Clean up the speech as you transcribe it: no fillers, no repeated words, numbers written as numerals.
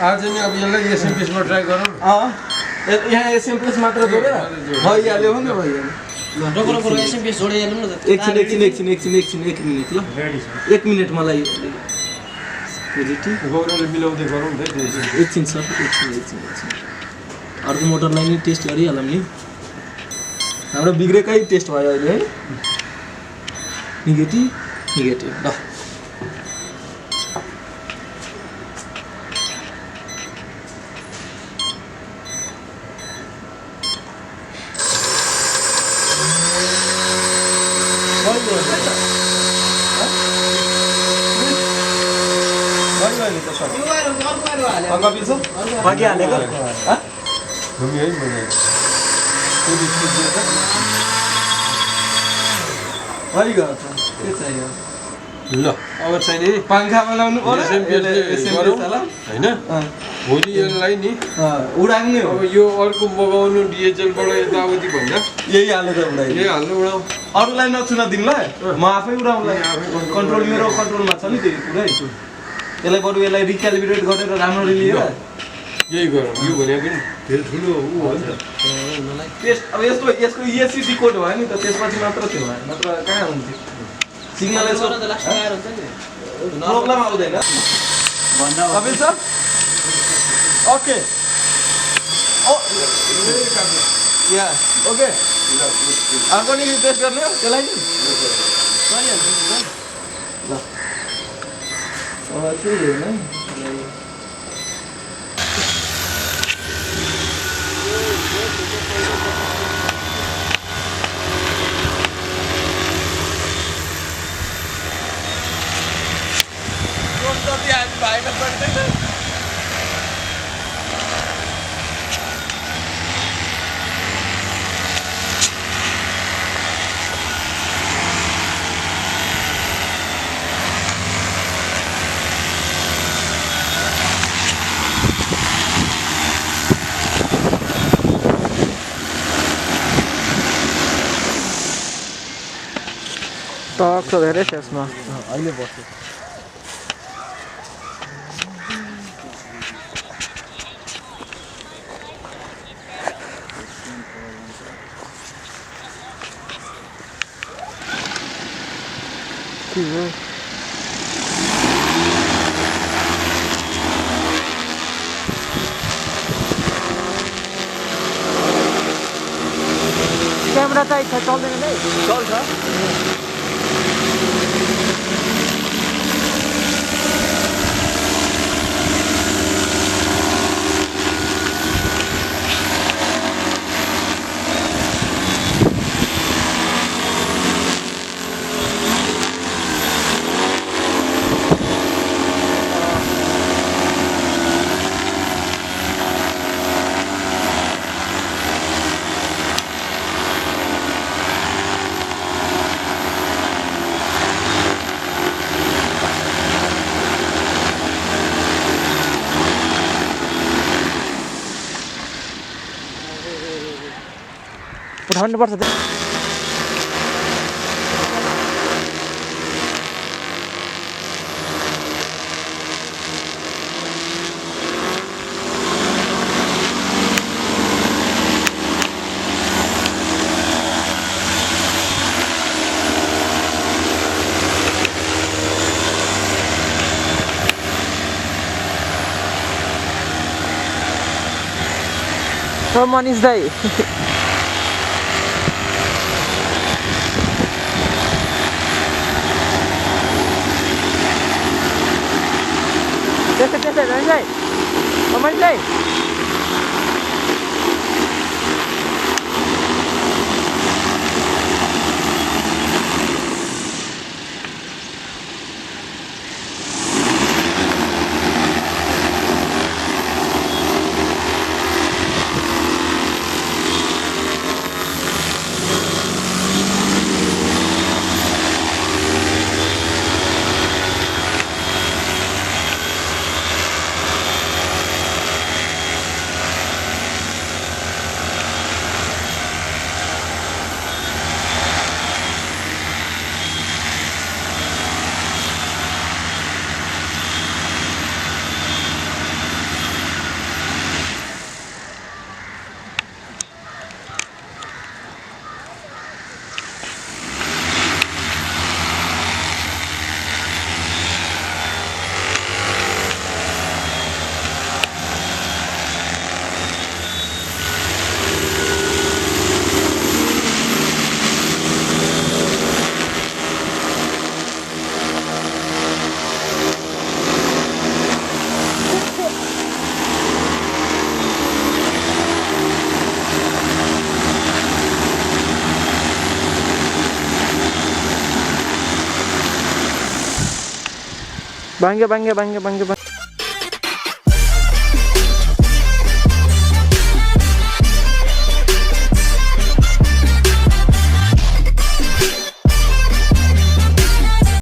आज नि अब यसलाई एसएमपीएस मा ट्राई गरौँ यहाँ एसएमपीएस मात्र जोडेर भइहाल्यो भने भइहाल्यो रोको एसएमपीएस जोडिहाल्नु न त एकछिन 1 मिनेट ल 1 मिनेट मलाई पोजिटिभ गौरवले मिलाउँदै गरौँ न एकछिन सर एकछिन अर्को मोटरलाई नि टेस्ट गरिहालौँ नि हाम्रो बिग्रेकै टेस्ट भयो अहिले है नेगेटिभ ल अघि हालेको ल अब चाहिँ नि पंखा बनाउनु होइन भोलि यसलाई नि उडाउने हो अब यो अर्को मगाउनु डिएचएलबाट यताउति भन्दा यही हालेर उडाइ यही हाल्नु उडाउ अरूलाई नचुन दिनुला म आफै उडाउँला कन्ट्रोल मेरो कन्ट्रोलमा छ नि त्यो पुरै यसलाई बरु यसलाई रिक्यालिब्रेट गरेर राम्ररी लिएर यही गरौँ यो भने पनि धेरै ठुलो ऊ हो नि त टेस्ट अब यसको ESC डिकोड भयो नि त त्यसपछि मात्र थियो नत्र कहाँ हुन्थ्यो सिग्नल यसो प्रब्लम आउँदैन कपिल सर ओके या ओके अर्को नि टेस्ट गर्ने हो त्यसलाई नि ल चाहिँ हेर्नु भाइमा पर्दैन टक छ धेरै त्यसमा अहिले बस्यो क्यामेरा चाहिँ चल्दैन नै चल्छ उठाउनुपर्छ त्यस्तो मनिष दाई त्यसै जान्छ मनिष दाई बाङ्गे